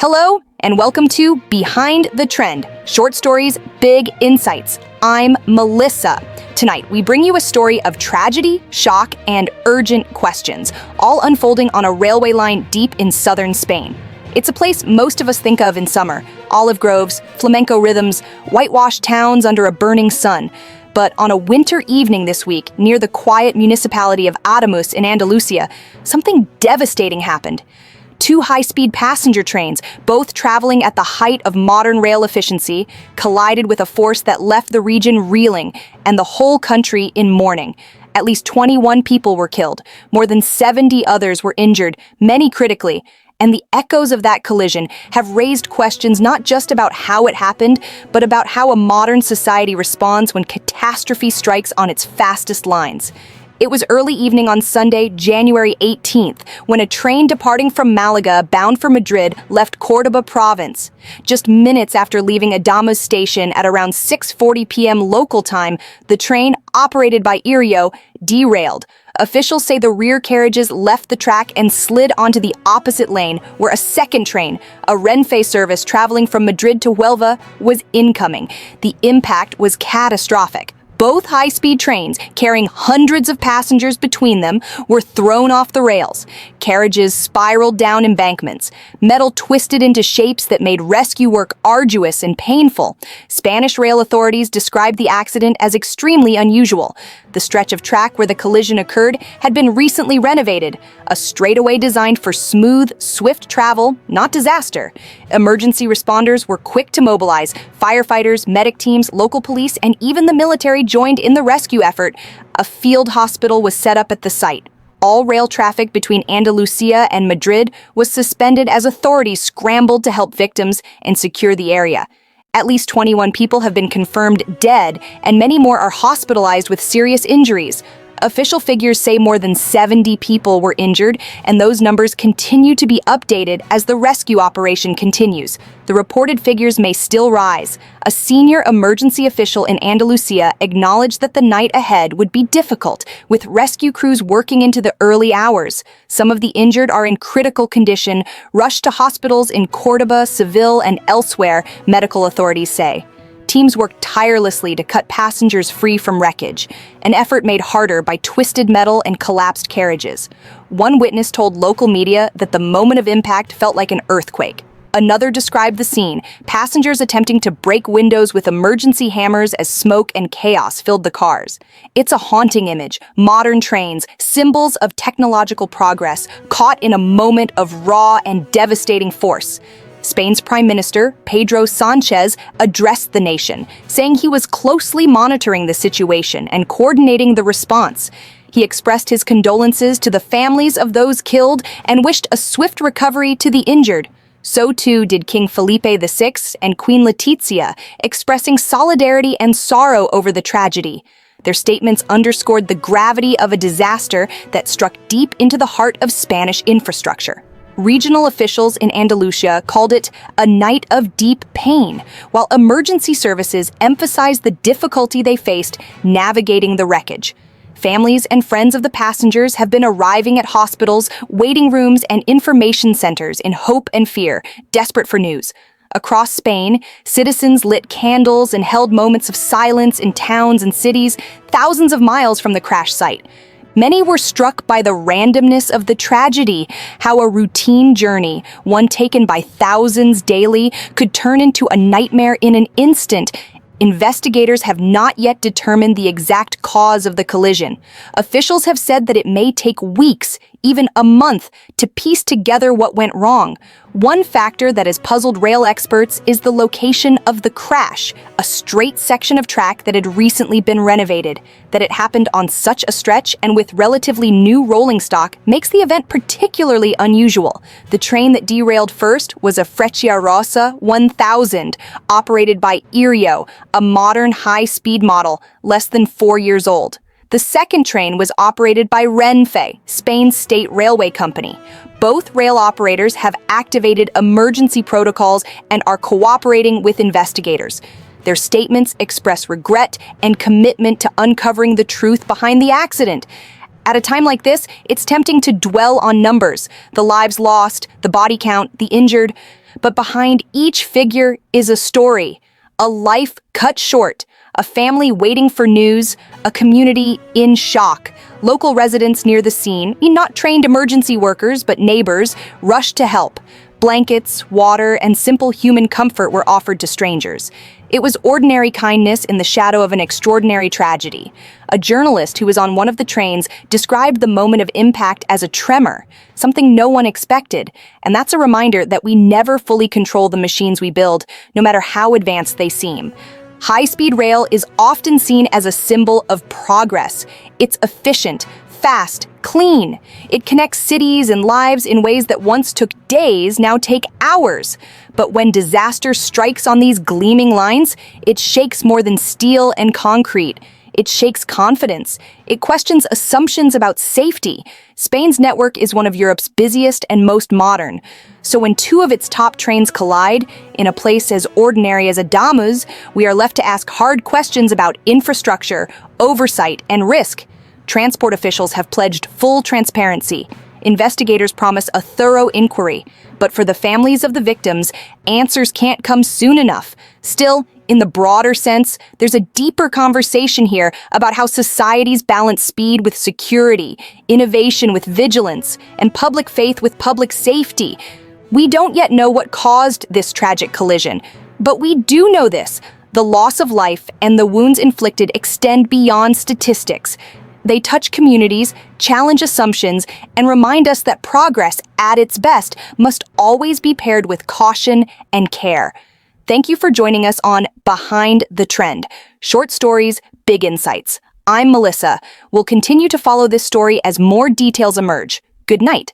Hello, and welcome to Behind the Trend, short stories, big insights. I'm Melissa. Tonight, we bring you a story of tragedy, shock, and urgent questions, all unfolding on a railway line deep in southern Spain. It's a place most of us think of in summer: olive groves, flamenco rhythms, whitewashed towns under a burning sun. But on a winter evening this week, near the quiet municipality of Adamuz in Andalusia, something devastating happened. Two high-speed passenger trains, both traveling at the height of modern rail efficiency, collided with a force that left the region reeling and the whole country in mourning. At least 21 people were killed. More than 70 others were injured, many critically. And the echoes of that collision have raised questions not just about how it happened, but about how a modern society responds when catastrophe strikes on its fastest lines. It was early evening on Sunday, January 18th, when a train departing from Málaga bound for Madrid left Córdoba province. Just minutes after leaving Adamuz station at around 6:40 p.m. local time, the train, operated by Iryo, derailed. Officials say the rear carriages left the track and slid onto the opposite lane, where a second train, a Renfe service traveling from Madrid to Huelva, was incoming. The impact was catastrophic. Both high-speed trains, carrying hundreds of passengers between them, were thrown off the rails. Carriages spiraled down embankments. Metal twisted into shapes that made rescue work arduous and painful. Spanish rail authorities described the accident as extremely unusual. The stretch of track where the collision occurred had been recently renovated, a straightaway designed for smooth, swift travel, not disaster. Emergency responders were quick to mobilize. Firefighters, medic teams, local police, and even the military joined in the rescue effort. A field hospital was set up at the site. All rail traffic between Andalusia and Madrid was suspended as authorities scrambled to help victims and secure the area. At least 21 people have been confirmed dead, and many more are hospitalized with serious injuries. Official figures say more than 70 people were injured, and those numbers continue to be updated as the rescue operation continues. The reported figures may still rise. A senior emergency official in Andalusia acknowledged that the night ahead would be difficult, with rescue crews working into the early hours. Some of the injured are in critical condition, rushed to hospitals in Córdoba, Seville, and elsewhere, medical authorities say. Teams worked tirelessly to cut passengers free from wreckage, an effort made harder by twisted metal and collapsed carriages. One witness told local media that the moment of impact felt like an earthquake. Another described the scene, passengers attempting to break windows with emergency hammers as smoke and chaos filled the cars. It's a haunting image: modern trains, symbols of technological progress, caught in a moment of raw and devastating force. Spain's Prime Minister, Pedro Sánchez, addressed the nation, saying he was closely monitoring the situation and coordinating the response. He expressed his condolences to the families of those killed and wished a swift recovery to the injured. So too did King Felipe VI and Queen Letizia, expressing solidarity and sorrow over the tragedy. Their statements underscored the gravity of a disaster that struck deep into the heart of Spanish infrastructure. Regional officials in Andalusia called it a night of deep pain, while emergency services emphasized the difficulty they faced navigating the wreckage. Families and friends of the passengers have been arriving at hospitals, waiting rooms, and information centers in hope and fear, desperate for news. Across Spain, citizens lit candles and held moments of silence in towns and cities thousands of miles from the crash site. Many were struck by the randomness of the tragedy, how a routine journey, one taken by thousands daily, could turn into a nightmare in an instant. Investigators have not yet determined the exact cause of the collision. Officials have said that it may take weeks, even a month, to piece together what went wrong. One factor that has puzzled rail experts is the location of the crash, a straight section of track that had recently been renovated. That it happened on such a stretch and with relatively new rolling stock makes the event particularly unusual. The train that derailed first was a Freccia Rossa 1000, operated by Iryo, a modern high-speed model, less than 4 years old. The second train was operated by Renfe, Spain's state railway company. Both rail operators have activated emergency protocols and are cooperating with investigators. Their statements express regret and commitment to uncovering the truth behind the accident. At a time like this, it's tempting to dwell on numbers, the lives lost, the body count, the injured. but behind each figure is a story, a life cut short, a family waiting for news, a community in shock. Local residents near the scene, not trained emergency workers, but neighbors, rushed to help. Blankets, water, and simple human comfort were offered to strangers. It was ordinary kindness in the shadow of an extraordinary tragedy. A journalist who was on one of the trains described the moment of impact as a tremor, something no one expected, and that's a reminder that we never fully control the machines we build, no matter how advanced they seem. High-speed rail is often seen as a symbol of progress. It's efficient, fast, clean. It connects cities and lives in ways that once took days now take hours. But when disaster strikes on these gleaming lines, it shakes more than steel and concrete. It shakes confidence. It questions assumptions about safety. Spain's network is one of Europe's busiest and most modern. So when two of its top trains collide, in a place as ordinary as Adamuz, we are left to ask hard questions about infrastructure, oversight, and risk. Transport officials have pledged full transparency. Investigators promise a thorough inquiry. But for the families of the victims, answers can't come soon enough. Still, in the broader sense, there's a deeper conversation here about how societies balance speed with security, innovation with vigilance, and public faith with public safety. We don't yet know what caused this tragic collision, but we do know this. The loss of life and the wounds inflicted extend beyond statistics. They touch communities, challenge assumptions, and remind us that progress, at its best, must always be paired with caution and care. Thank you for joining us on Behind the Trend. Short stories, big insights. I'm Melissa. We'll continue to follow this story as more details emerge. Good night.